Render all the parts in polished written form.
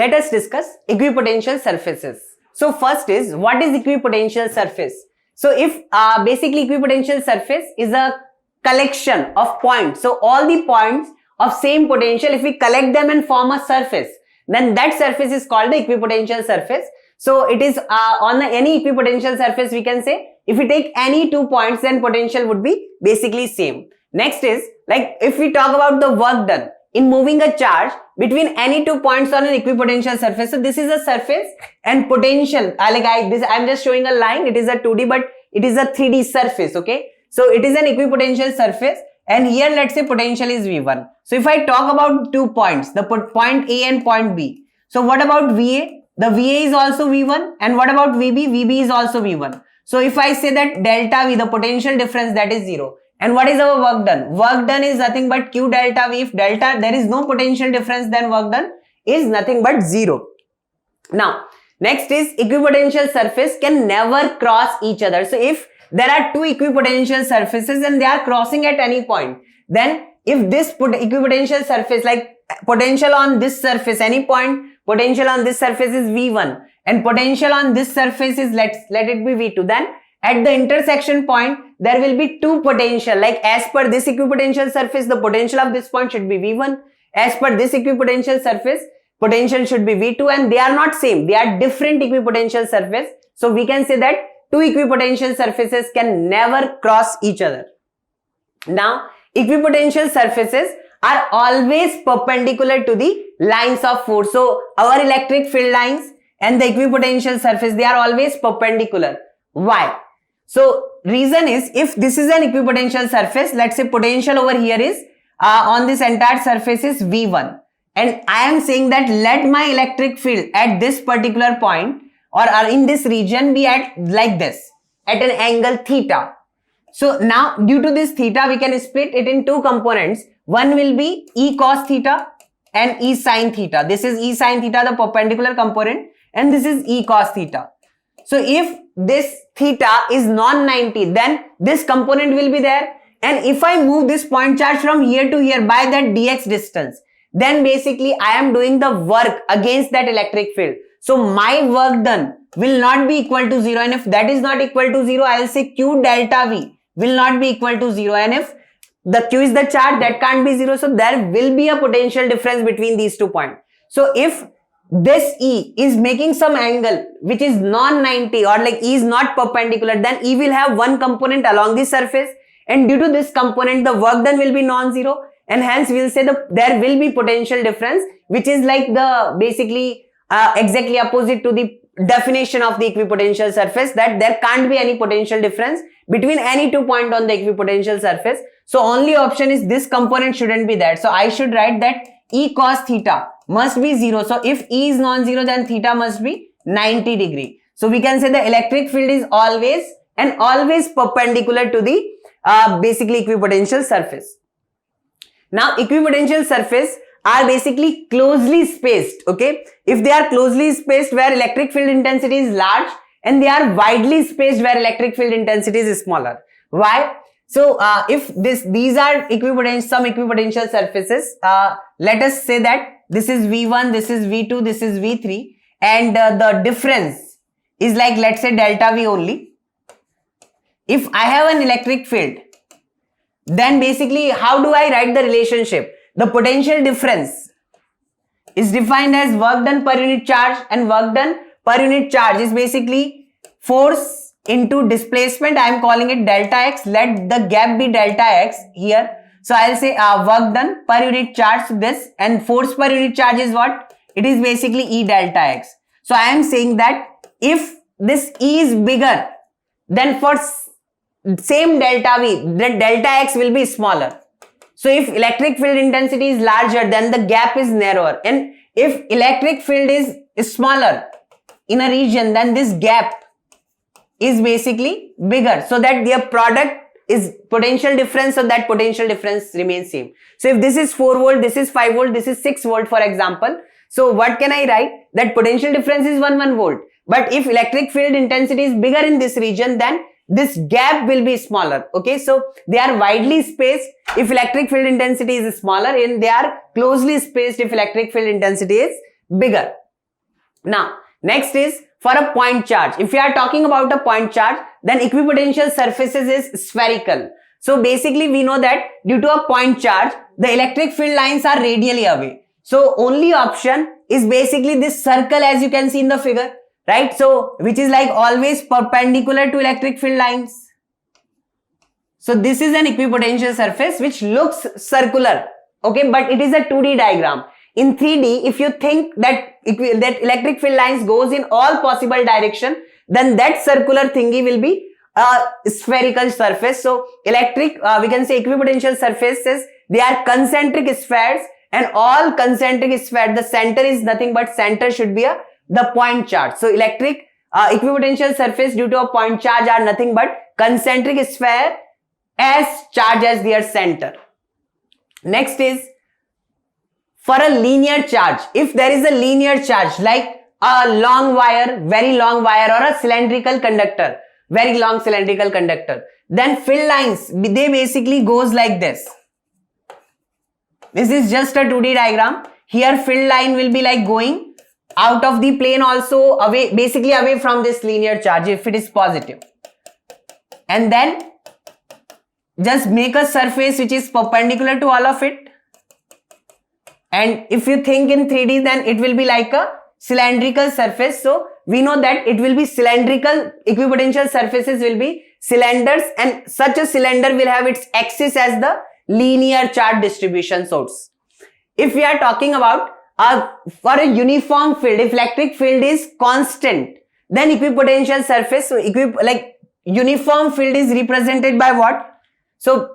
let us discuss equipotential surfaces. So first is, what is equipotential surface? So if basically equipotential surface is a collection of points. So all the points of same potential, if we collect them and form a surface, then that surface is called the equipotential surface. So it is on any equipotential surface, we can say if we take any 2 points, then potential would be basically same. Next is, like if we talk about the work done in moving a charge between any 2 points on an equipotential surface. So this is a surface and potential. I'm just showing a line. It is a 2D, but it is a 3D surface. Okay. So it is an equipotential surface, and here let's say potential is V1. So if I talk about 2 points, the point A and point B. So what about VA? The VA is also V1, and what about VB? VB is also V1. So if I say that delta V, the potential difference, that is 0. And what is our work done? Work done is nothing but Q delta V. If delta, there is no potential difference, then work done is nothing but 0. Now, next is equipotential surface can never cross each other. So if there are 2 equipotential surfaces and they are crossing at any point, then if this equipotential surface, like potential on this surface, any point, potential on this surface is V1 and potential on this surface is let it be V2, then at the intersection point there will be 2 potential. Like as per this equipotential surface, the potential of this point should be V1. As per this equipotential surface, potential should be V2, and they are not same. They are different equipotential surface. So we can say that 2 equipotential surfaces can never cross each other. Now, equipotential surfaces are always perpendicular to the lines of force. So our electric field lines and the equipotential surface, they are always perpendicular. Why? So reason is, if this is an equipotential surface, let's say potential over here is on this entire surface is V1, and I am saying that let my electric field at this particular point or in this region be at like this, at an angle theta. So now due to this theta, we can split it in 2 components. One will be E cos theta and E sin theta. This is E sin theta, the perpendicular component, and this is E cos theta. So if this theta is non-90, then this component will be there. And if I move this point charge from here to here by that dx distance, then basically I am doing the work against that electric field. So my work done will not be equal to 0. And if that is not equal to 0, I will say Q delta V will not be equal to 0. And if the Q is the charge, that can't be 0. So there will be a potential difference between these 2 points. So if this E is making some angle which is non-90 or like E is not perpendicular, then E will have one component along the surface, and due to this component the work done will be non-zero, and hence we will say there will be potential difference, which is like the basically exactly opposite to the definition of the equipotential surface, that there can't be any potential difference between any 2 points on the equipotential surface. So only option is this component shouldn't be there. So I should write that E cos theta must be 0. So if E is non-zero, then theta must be 90 degree. So we can say the electric field is always perpendicular to the basically equipotential surface. Now equipotential surface are basically closely spaced. Okay, if they are closely spaced where electric field intensity is large, and they are widely spaced where electric field intensity is smaller. Why? So if these are some equipotential surfaces, let us say that this is V1, this is V2, this is V3, and the difference is like, let's say delta V only. If I have an electric field, then basically how do I write the relationship? The potential difference is defined as work done per unit charge, and work done per unit charge is basically force into displacement. I am calling it delta x. Let the gap be delta x here. So I'll say work done per unit charge, this, and force per unit charge is what? It is basically E delta x. So I am saying that if this E is bigger, then for same delta V, the delta x will be smaller. So if electric field intensity is larger, then the gap is narrower. And if electric field is smaller in a region, then this gap is basically bigger, so that their product is potential difference, so that potential difference remains same. So if this is 4 volt, this is 5 volt, this is 6 volt, for example. So what can I write? That potential difference is 1 volt. But if electric field intensity is bigger in this region, then this gap will be smaller. Okay, so they are widely spaced if electric field intensity is smaller, and they are closely spaced if electric field intensity is bigger. Now, next is for a point charge. If we are talking about a point charge, then equipotential surfaces is spherical. So basically we know that due to a point charge, the electric field lines are radially away. So only option is basically this circle, as you can see in the figure, right? So which is like always perpendicular to electric field lines. So this is an equipotential surface which looks circular, okay, but it is a 2D diagram. In 3D, if you think that electric field lines goes in all possible direction, then that circular thingy will be a spherical surface. So we can say equipotential surfaces, they are concentric spheres, and all concentric spheres, the center is nothing but center should be the point charge. So equipotential surface due to a point charge are nothing but concentric sphere as charge as their center. Next is for a linear charge. If there is a linear charge like a long wire, very long wire, or a cylindrical conductor, very long cylindrical conductor, then field lines, they basically goes like this. This is just a 2D diagram. Here field line will be like going out of the plane also, away, basically away from this linear charge if it is positive. And then just make a surface which is perpendicular to all of it. And if you think in 3D, then it will be like a cylindrical surface. So we know that it will be cylindrical. Equipotential surfaces will be cylinders, and such a cylinder will have its axis as the linear charge distribution source. If we are talking about for a uniform field, if electric field is constant, then equipotential surface, so uniform field is represented by what? So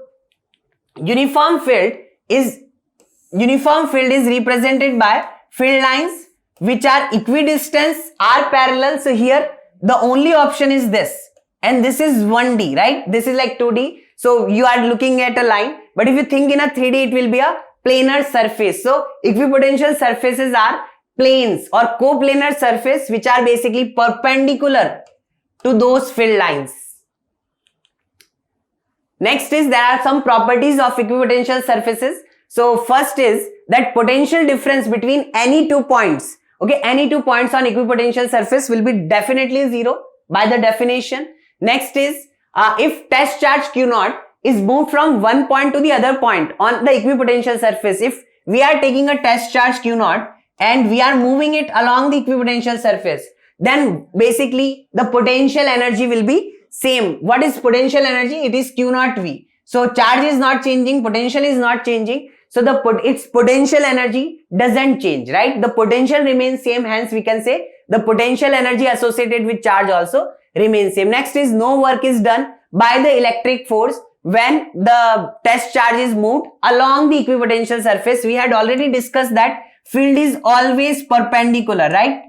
uniform field is represented by field lines which are equidistant, are parallel. So here the only option is this, and this is 1D, right? This is like 2D. So you are looking at a line, but if you think in a 3D, it will be a planar surface. So equipotential surfaces are planes or coplanar surface which are basically perpendicular to those field lines. Next is there are some properties of equipotential surfaces. So first is that potential difference between any 2 points. Okay, any 2 points on equipotential surface will be definitely zero by the definition. Next is if test charge Q0 is moved from one point to the other point on the equipotential surface. If we are taking a test charge Q0 and we are moving it along the equipotential surface, then basically the potential energy will be same. What is potential energy? It is Q0 V. So charge is not changing, potential is not changing. So its potential energy doesn't change, right? The potential remains same. Hence we can say the potential energy associated with charge also remains same. Next is no work is done by the electric force when the test charge is moved along the equipotential surface. We had already discussed that field is always perpendicular, right?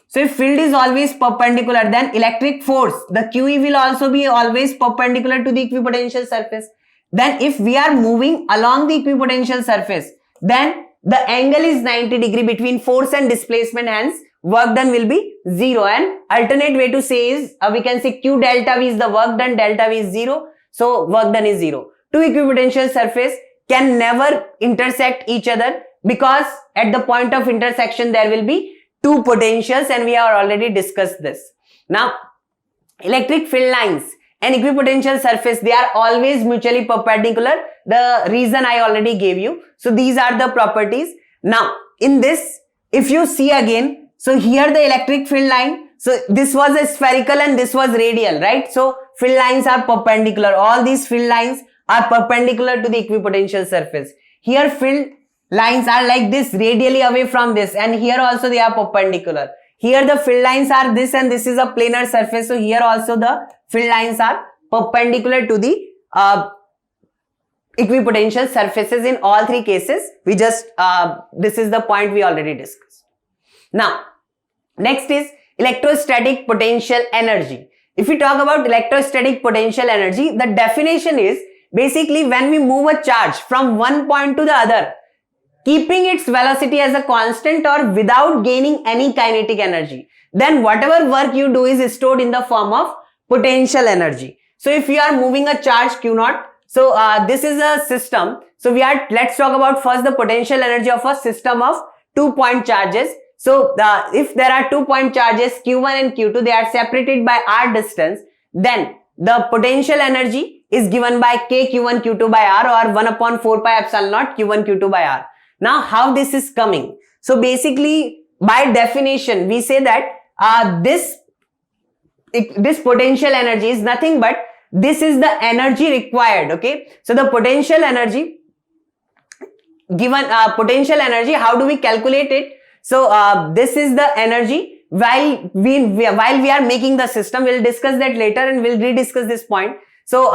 So if field is always perpendicular, then electric force, the QE will also be always perpendicular to the equipotential surface. Then if we are moving along the equipotential surface, then the angle is 90 degree between force and displacement, hence work done will be 0. And alternate way to say is, we can say Q delta V is the work done, delta V is 0. So work done is 0. Two equipotential surface can never intersect each other because at the point of intersection there will be two potentials, and we have already discussed this. Now, electric field lines and equipotential surface, they are always mutually perpendicular. The reason I already gave you. So these are the properties. Now, in this, if you see again, so here the electric field line, so this was a spherical and this was radial, right? So field lines are perpendicular. All these field lines are perpendicular to the equipotential surface. Here field lines are like this, radially away from this, and here also they are perpendicular. Here the field lines are this, and this is a planar surface. So here also the field lines are perpendicular to the equipotential surfaces in all three cases. We just, this is the point we already discussed. Now, next is electrostatic potential energy. If we talk about electrostatic potential energy, the definition is basically when we move a charge from one point to the other, keeping its velocity as a constant or without gaining any kinetic energy, then whatever work you do is stored in the form of potential energy. So if we are moving a charge Q0, so this is a system. So let's talk about first the potential energy of a system of 2 point charges. So if there are 2 point charges Q1 and Q2, they are separated by R distance, then the potential energy is given by K Q1 Q2 by R, or 1 upon 4 pi epsilon naught Q1 Q2 by R. Now how this is coming? So basically by definition we say that this potential energy is nothing but this is the energy required. Okay, so the potential energy given potential energy, how do we calculate it? So this is the energy while we are making the system. We'll discuss that later and we'll rediscuss this point. So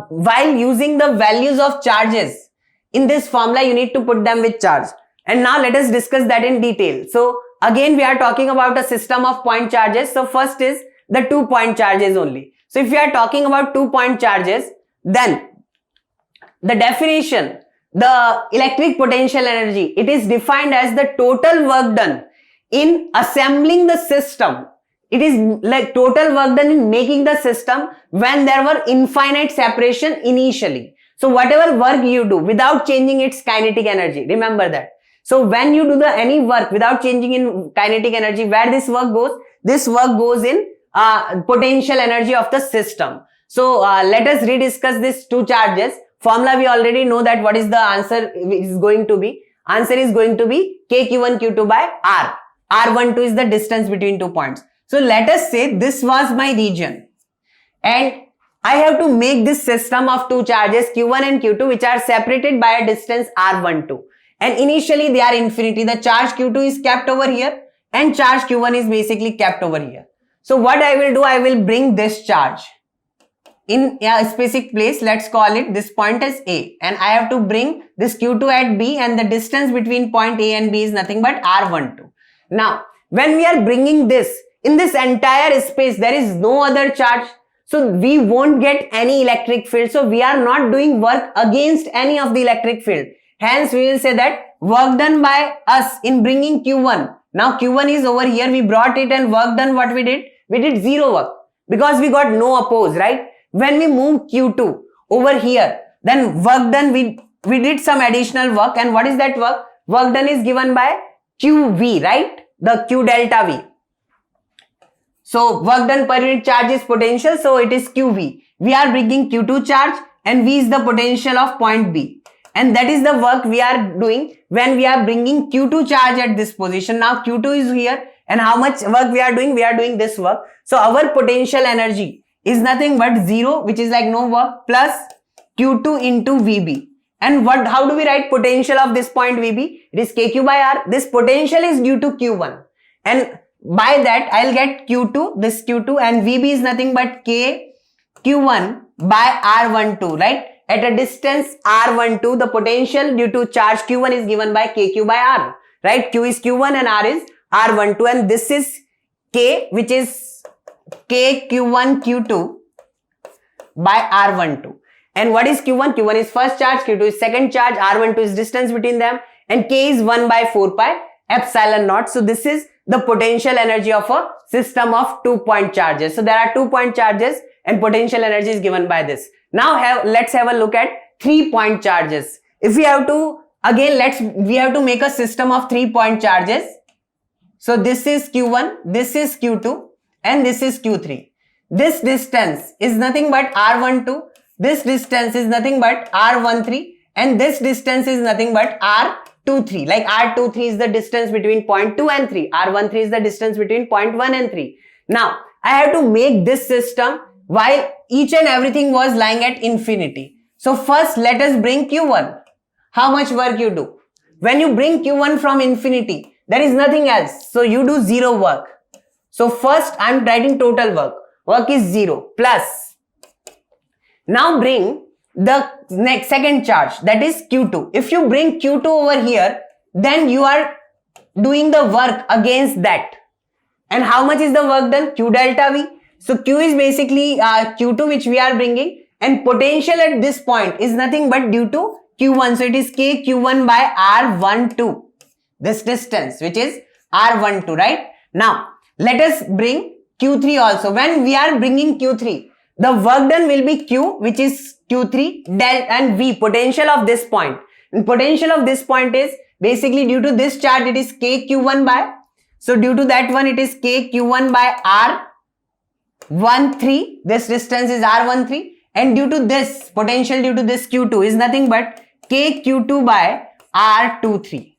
while using the values of charges in this formula, you need to put them with charge. And now let us discuss that in detail. So again we are talking about a system of point charges. So first is the 2 point charges only. So if we are talking about 2 point charges, then the definition, the electric potential energy, it is defined as the total work done in assembling the system. It is like total work done in making the system when there were infinite separation initially. So whatever work you do without changing its kinetic energy, remember that. So when you do any work without changing in kinetic energy, where this work goes? This work goes in potential energy of the system. So let us rediscuss these 2 charges. Formula we already know that what is the answer is going to be. Answer is going to be K Q1 Q2 by R. R12 is the distance between 2 points. So let us say this was my region and I have to make this system of 2 charges Q1 and Q2 which are separated by a distance R12, and initially they are infinity. The charge Q2 is kept over here and charge Q1 is basically kept over here. So what I will do, I will bring this charge in a specific place. Let's call it this point as A, and I have to bring this Q2 at B, and the distance between point A and B is nothing but R12. Now when we are bringing this in this entire space, there is no other charge, so we won't get any electric field. So we are not doing work against any of the electric field. Hence we will say that work done by us in bringing Q1. Now Q1 is over here, we brought it, and work done, what we did? We did zero work because we got no oppose, right? When we move Q2 over here, then work done, we did some additional work, and what is that work? Work done is given by QV, right? The Q delta V. So work done per unit charge is potential, so it is QV. We are bringing Q2 charge and V is the potential of point B. And that is the work we are doing when we are bringing Q2 charge at this position. Now Q2 is here, and how much work we are doing? We are doing this work. So our potential energy is nothing but 0, which is like no work, plus Q2 into VB. And how do we write potential of this point VB? It is KQ by R. This potential is due to Q1. And by that, I'll get Q2, this Q2, and VB is nothing but K Q1 by R12, right? At a distance R12, the potential due to charge Q1 is given by KQ by R, right? Q is Q1 and R is R12, and this is K, which is K Q1 Q2 by R12. And what is Q1? Q1 is first charge, Q2 is second charge, R12 is distance between them, and K is 1 by 4 pi epsilon naught. So this is the potential energy of a system of 2 point charges. So there are 2 point charges and potential energy is given by this. Now let's have a look at 3 point charges. If we have to, again, we have to make a system of 3 point charges. So this is Q1, this is Q2, and this is Q3. This distance is nothing but R12, this distance is nothing but R13, and this distance is nothing but R23. Like R23 is the distance between point 2 and 3. R13 is the distance between point 1 and 3. Now, I have to make this system while each and everything was lying at infinity. So first, let us bring Q1. How much work you do? When you bring Q1 from infinity, there is nothing else. So you do 0 work. So first, I am writing total work. Work is 0 plus. Now bring the next second charge, that is Q2. If you bring Q2 over here, then you are doing the work against that. And how much is the work done? Q delta V. So Q is basically Q2 which we are bringing, and potential at this point is nothing but due to Q1. So it is K Q1 by R12. This distance which is R12, right? Now let us bring Q3 also. When we are bringing Q3, the work done will be Q, which is Q3 del, and V, potential of this point. And potential of this point is basically due to this charge, it is K Q1 by So due to that one, it is K Q1 by R13. This distance is R13. And due to this, potential due to this Q2 is nothing but K Q2 by R23.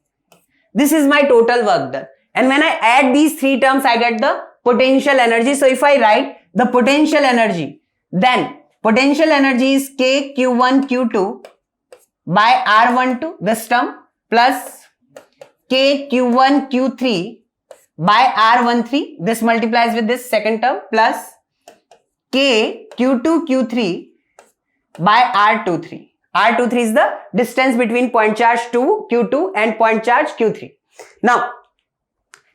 This is my total work done. And when I add these three terms, I get the potential energy. So if I write the potential energy, then potential energy is K Q1 Q2 by R12, this term, plus K Q1 Q3 by R13, this multiplies with this second term, plus K Q2 Q3 by R23. R23 is the distance between point charge 2 Q2 and point charge Q3. Now,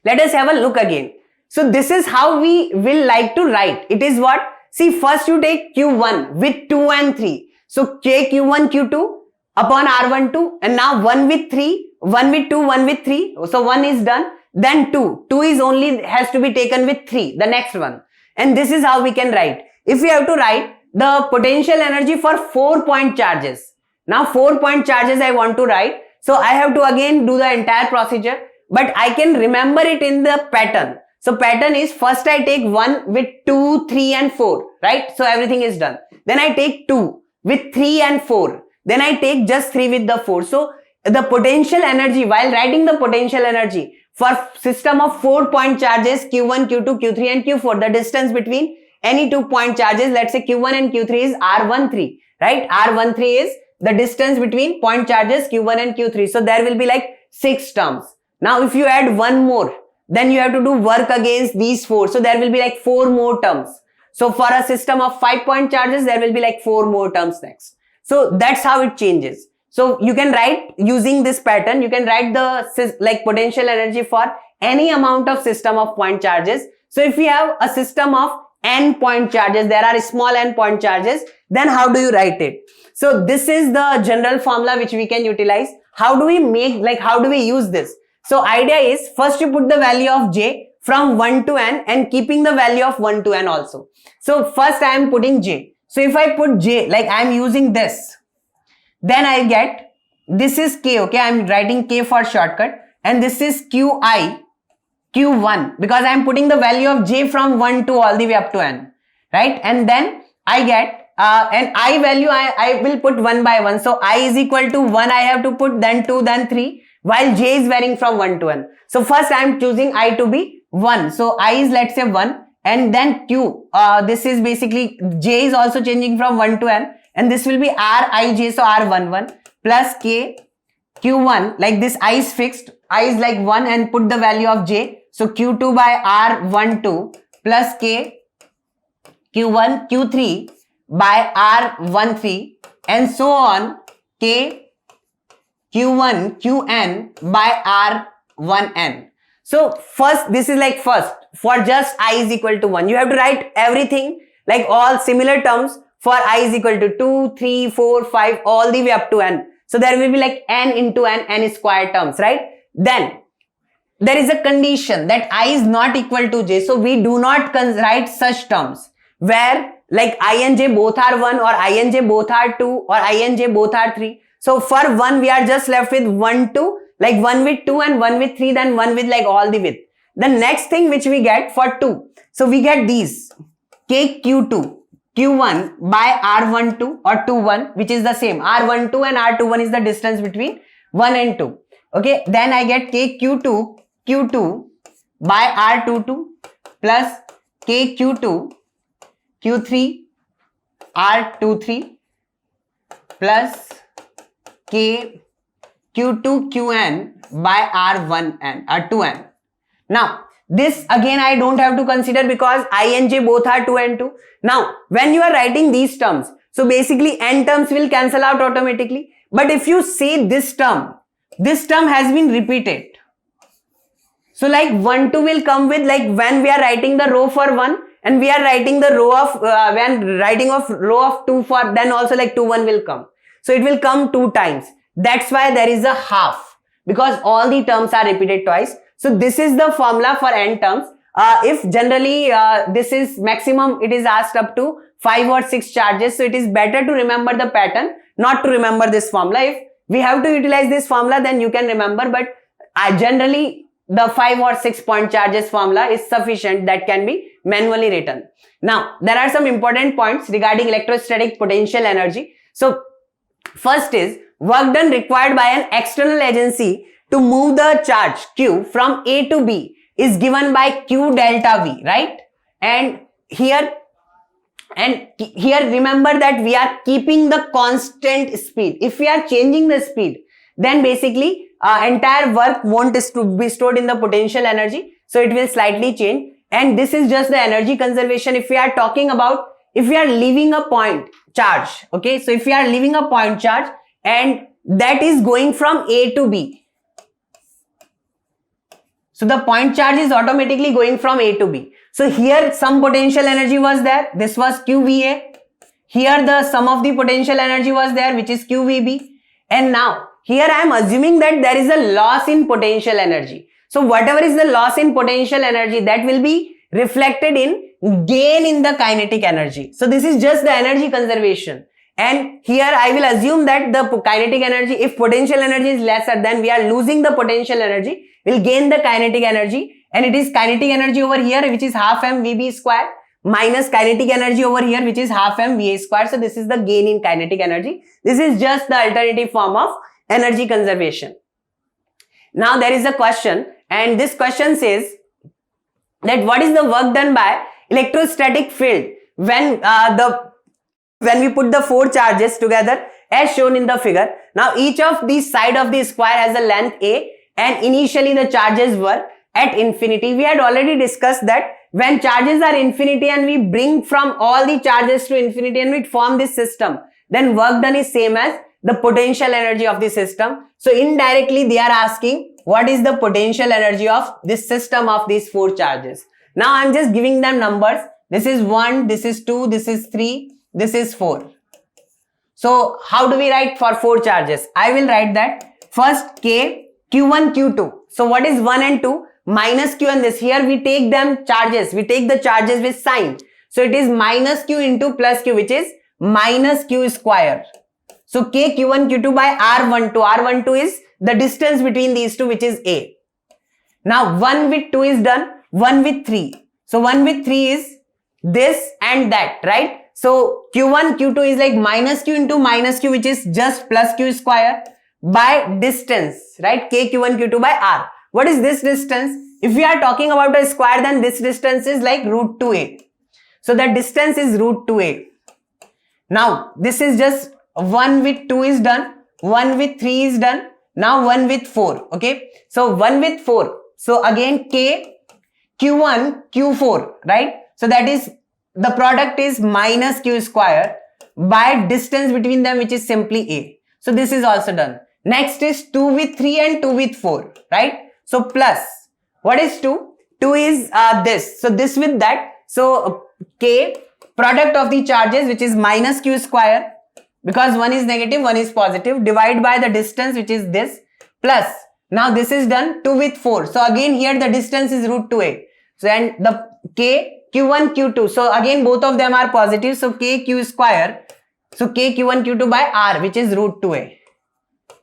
let us have a look again. So this is how we will like to write. It is what? See, first you take Q1 with 2 and 3. So K Q1 Q2 upon R12, and now 1 with 3, 1 with 2, 1 with 3. So 1 is done. Then 2. 2 is only has to be taken with 3, the next one. And this is how we can write. If we have to write the potential energy for 4-point charges. Now 4-point charges I want to write. So I have to again do the entire procedure. But I can remember it in the pattern. So pattern is first I take 1 with 2, 3 and 4. Right? So everything is done. Then I take 2 with 3 and 4. Then I take just 3 with the 4. So the potential energy, while writing the potential energy for system of 4-point charges Q1, Q2, Q3 and Q4, the distance between any 2-point charges, let's say Q1 and Q3 is R13, right? R13 is the distance between point charges Q1 and Q3. So there will be like 6 terms. Now if you add one more, then you have to do work against these 4. So there will be like 4 more terms. So for a system of 5-point charges, there will be like 4 more terms next. So that's how it changes. So you can write using this pattern, you can write the like potential energy for any amount of system of point charges. So if we have a system of n point charges, there are small n point charges, then how do you write it? So this is the general formula which we can utilize. How do we make, like how do we use this? So idea is first you put the value of j from 1 to n and keeping the value of 1 to n also. So first I am putting j. So if I put j, like I am using this, then I get, this is k, okay, I am writing k for shortcut, and this is qi, q1, because I am putting the value of j from 1 to all the way up to n, right? And then I get, an I value, I will put 1 by 1. So I is equal to 1, I have to put, then 2, then 3, while j is varying from 1 to n. So first I am choosing I to be 1. So I is, let's say 1, and then q, this is basically, j is also changing from 1 to n. And this will be Rij, so R11 plus K Q1, like this I is fixed, I is like 1 and put the value of J. So Q2 by R12 plus K Q1 Q3 by R13 and so on K Q1 Qn by R1n. So first, this is like first, for just I is equal to 1, you have to write everything like all similar terms for I is equal to 2, 3, 4, 5, all the way up to n. So there will be like n into n square terms, right? Then there is a condition that I is not equal to j. So we do not write such terms where like I and j both are 1 or I and j both are 2 or I and j both are 3. So for 1, we are just left with 1, 2, like 1 with 2 and 1 with 3, then 1 with like all the width. The next thing which we get for 2, so we get these K Q2 Q1 by R12 or 21, which is the same. R12 and R21 is the distance between 1 and 2. Okay, then I get K Q2 Q2 by R22 plus K Q2 Q3 R23 plus K Q2 Qn by R1n or 2n. Now, this again I don't have to consider because I and j both are 2 and 2. Now, when you are writing these terms, so basically n terms will cancel out automatically. But if you see this term has been repeated. So like 1, 2 will come with like when we are writing the row for 1 and we are writing the row of, when writing of row of 2 for, then also like 2, 1 will come. So it will come 2 times. That's why there is a half, because all the terms are repeated twice. So this is the formula for n terms. If generally this is maximum, it is asked up to 5 or 6 charges. So it is better to remember the pattern, not to remember this formula. If we have to utilize this formula, then you can remember. But generally the 5 or 6 point charges formula is sufficient that can be manually written. Now, there are some important points regarding electrostatic potential energy. So, first is work done required by an external agency to move the charge Q from A to B is given by Q delta V, right? And here remember that we are keeping the constant speed. If we are changing the speed, then basically entire work won't be stored in the potential energy, so it will slightly change. And this is just the energy conservation. If we are talking about, if we are leaving a point charge, okay, so if we are leaving a point charge and that is going from A to B, so the point charge is automatically going from A to B. So here some potential energy was there, this was QVA. Here the sum of the potential energy was there, which is QVB. And now here I am assuming that there is a loss in potential energy. So whatever is the loss in potential energy, that will be reflected in gain in the kinetic energy. So this is just the energy conservation. And here I will assume that the kinetic energy, if potential energy is lesser, then we are losing the potential energy, we'll gain the kinetic energy. And it is kinetic energy over here, which is half mVb square, minus kinetic energy over here, which is half mVa square. So this is the gain in kinetic energy. This is just the alternative form of energy conservation. Now there is a question, and this question says that what is the work done by electrostatic field when we put the 4 charges together as shown in the figure. Now each of these side of the square has a length A, and initially the charges were at infinity. We had already discussed that when charges are infinity and we bring from all the charges to infinity and we form this system, then work done is same as the potential energy of the system. So indirectly they are asking what is the potential energy of this system of these 4 charges. Now I am just giving them numbers. This is 1, this is 2, this is 3, this is 4. So how do we write for 4 charges? I will write that first K, Q1, Q2. So what is 1 and 2? Minus Q and this. Here we take them charges. We take the charges with sign. So it is minus Q into plus Q, which is minus Q square. So K, Q1, Q2 by R12. R12 is the distance between these two, which is A. Now 1 with 2 is done. 1 with 3. So 1 with 3 is this and that, right? So Q1, Q2 is like minus Q into minus Q, which is just plus Q square by distance, right? K, Q1, Q2 by R. What is this distance? If we are talking about a square, then this distance is like root 2a. So the distance is root 2a. Now this is just 1 with 2 is done, 1 with 3 is done, now 1 with 4. Okay, so 1 with 4. So again K, Q1, Q4, right? So that is the product is minus Q square by distance between them, which is simply a. So this is also done. Next is 2 with 3 and 2 with 4, right? So plus, what is 2? 2 is this. So this with that. So K, product of the charges, which is minus Q square, because one is negative, one is positive, divide by the distance, which is this, plus, now this is done 2 with 4. So again here the distance is root 2a. So and the K, Q1, Q2. So again both of them are positive. So K, Q square. So K, Q1, Q2 by R, which is root 2a.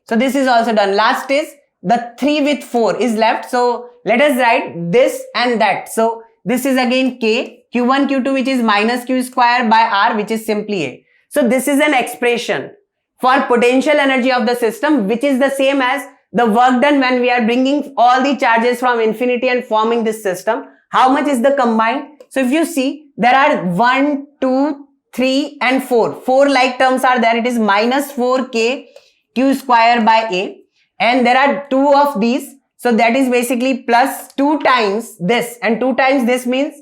So this is also done. Last is the 3 with 4 is left. So let us write this and that. So this is again K, Q1, Q2, which is minus Q square by R, which is simply A. So this is an expression for potential energy of the system, which is the same as the work done when we are bringing all the charges from infinity and forming this system. How much is the combined? So if you see, there are 1, 2, 3 and 4. 4 like terms are there. It is minus 4K Q square by A. And there are 2 of these. So that is basically plus 2 times this. And 2 times this means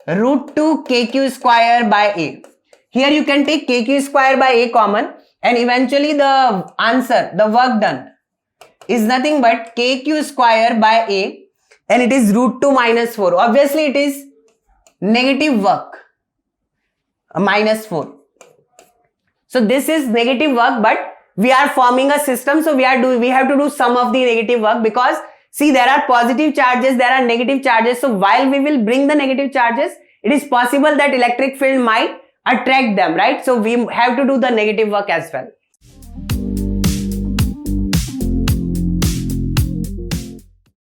root 2 KQ square by A. Here you can take KQ square by A common. And eventually the answer, the work done, is nothing but KQ square by A. And it is root 2 minus 4. Obviously it is negative work. Minus 4. So this is negative work, but we are forming a system, so we have to do some of the negative work, because see, there are positive charges, there are negative charges. So while we will bring the negative charges, it is possible that electric field might attract them, right? So we have to do the negative work as well.